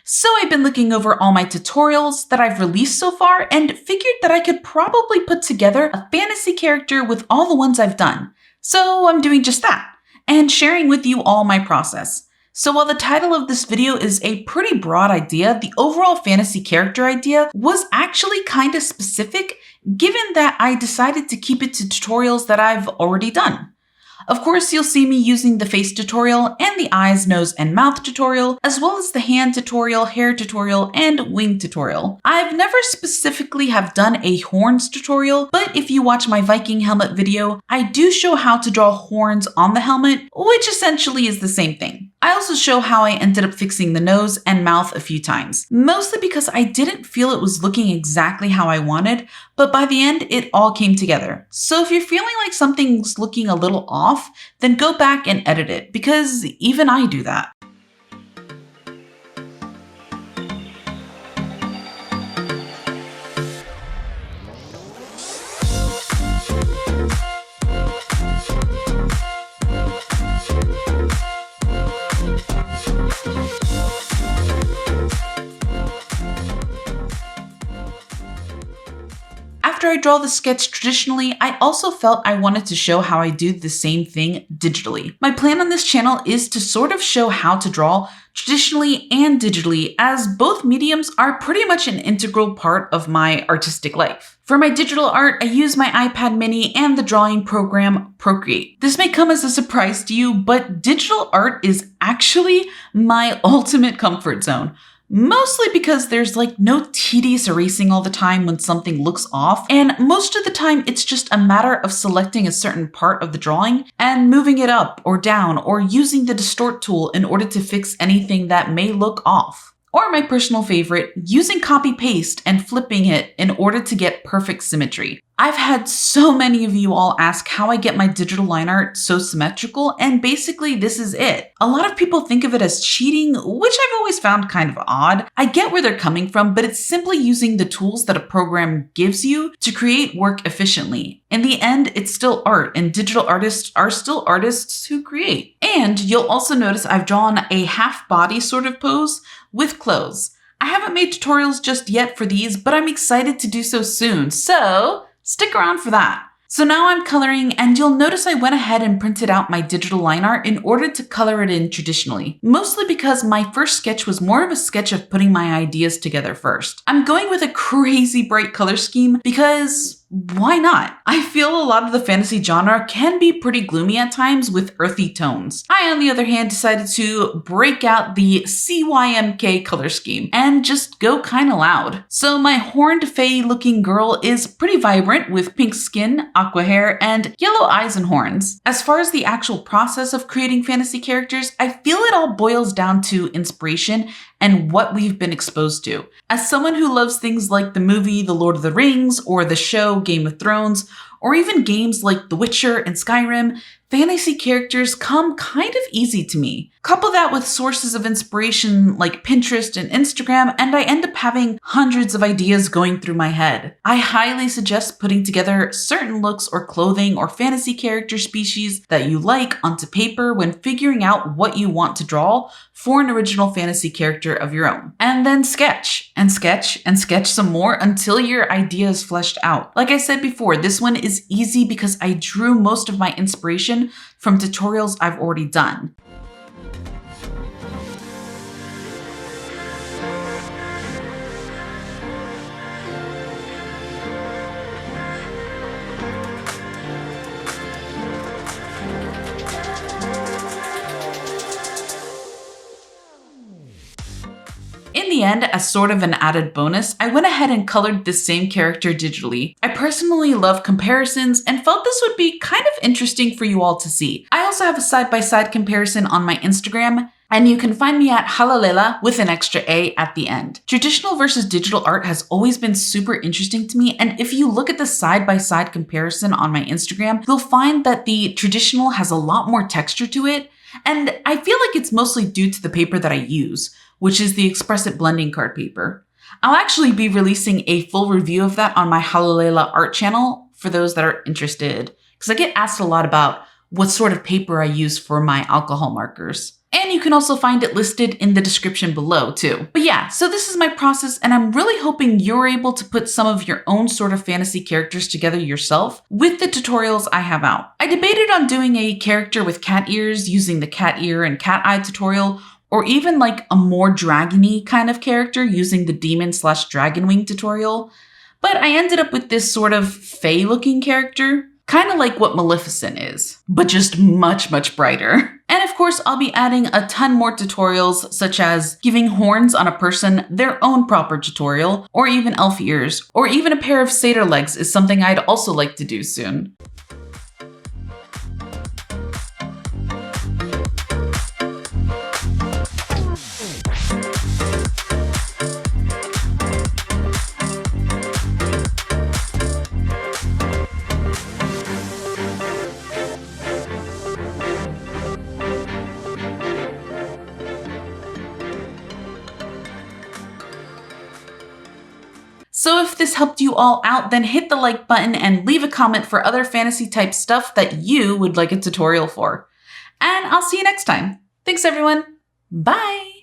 So I've been looking over all my tutorials that I've released so far and figured that I could probably put together a fantasy character with all the ones I've done. So I'm doing just that, and sharing with you all my process. So while the title of this video is a pretty broad idea, the overall fantasy character idea was actually kind of specific, given that I decided to keep it to tutorials that I've already done. Of course, you'll see me using the face tutorial and the eyes, nose, and mouth tutorial, as well as the hand tutorial, hair tutorial, and wing tutorial. I've never specifically have done a horns tutorial, but if you watch my Viking helmet video, I do show how to draw horns on the helmet, which essentially is the same thing. I also show how I ended up fixing the nose and mouth a few times, mostly because I didn't feel it was looking exactly how I wanted, but by the end, it all came together. So if you're feeling like something's looking a little off, then go back and edit it, because even I do that. After I draw the sketch traditionally, I also felt I wanted to show how I do the same thing digitally. My plan on this channel is to sort of show how to draw traditionally and digitally, as both mediums are pretty much an integral part of my artistic life. For my digital art, I use my iPad mini and the drawing program Procreate. This may come as a surprise to you, but digital art is actually my ultimate comfort zone. Mostly because there's like no tedious erasing all the time when something looks off, and most of the time it's just a matter of selecting a certain part of the drawing and moving it up or down, or using the distort tool in order to fix anything that may look off. Or my personal favorite, using copy paste and flipping it in order to get perfect symmetry. I've had so many of you all ask how I get my digital line art so symmetrical, and basically this is it. A lot of people think of it as cheating, which I've always found kind of odd. I get where they're coming from, but it's simply using the tools that a program gives you to create work efficiently. In the end, it's still art, and digital artists are still artists who create. And you'll also notice I've drawn a half body sort of pose with clothes. I haven't made tutorials just yet for these, but I'm excited to do so soon, so stick around for that. So now I'm coloring, and you'll notice I went ahead and printed out my digital line art in order to color it in traditionally, mostly because my first sketch was more of a sketch of putting my ideas together first. I'm going with a crazy bright color scheme because why not? I feel a lot of the fantasy genre can be pretty gloomy at times with earthy tones. I, on the other hand, decided to break out the CYMK color scheme and just go kinda loud. So my horned fae looking girl is pretty vibrant with pink skin, aqua hair, and yellow eyes and horns. As far as the actual process of creating fantasy characters, I feel it all boils down to inspiration and what we've been exposed to. As someone who loves things like the movie The Lord of the Rings or the show Game of Thrones, or even games like The Witcher and Skyrim, fantasy characters come kind of easy to me. Couple that with sources of inspiration like Pinterest and Instagram, and I end up having hundreds of ideas going through my head. I highly suggest putting together certain looks or clothing or fantasy character species that you like onto paper when figuring out what you want to draw for an original fantasy character of your own. And then sketch, and sketch, and sketch some more until your idea is fleshed out. Like I said before, this one is easy because I drew most of my inspiration from tutorials I've already done. In the end, as sort of an added bonus, I went ahead and colored this same character digitally. I personally love comparisons and felt this would be kind of interesting for you all to see. I also have a side-by-side comparison on my Instagram, and you can find me at Lela with an extra A at the end. Traditional versus digital art has always been super interesting to me, and if you look at the side-by-side comparison on my Instagram, you'll find that the traditional has a lot more texture to it, and I feel like it's mostly due to the paper that I use, which is the Express-It blending card paper. I'll actually be releasing a full review of that on my Lela art channel for those that are interested, because I get asked a lot about what sort of paper I use for my alcohol markers. And you can also find it listed in the description below too. But yeah, so this is my process, and I'm really hoping you're able to put some of your own sort of fantasy characters together yourself with the tutorials I have out. I debated on doing a character with cat ears using the cat ear and cat eye tutorial, or even like a more dragon-y kind of character using the demon/dragon wing tutorial. But I ended up with this sort of fae looking character, kind of like what Maleficent is, but just much, much brighter. And of course, I'll be adding a ton more tutorials, such as giving horns on a person their own proper tutorial, or even elf ears, or even a pair of satyr legs is something I'd also like to do soon. So if this helped you all out, then hit the like button and leave a comment for other fantasy type stuff that you would like a tutorial for. And I'll see you next time. Thanks everyone. Bye!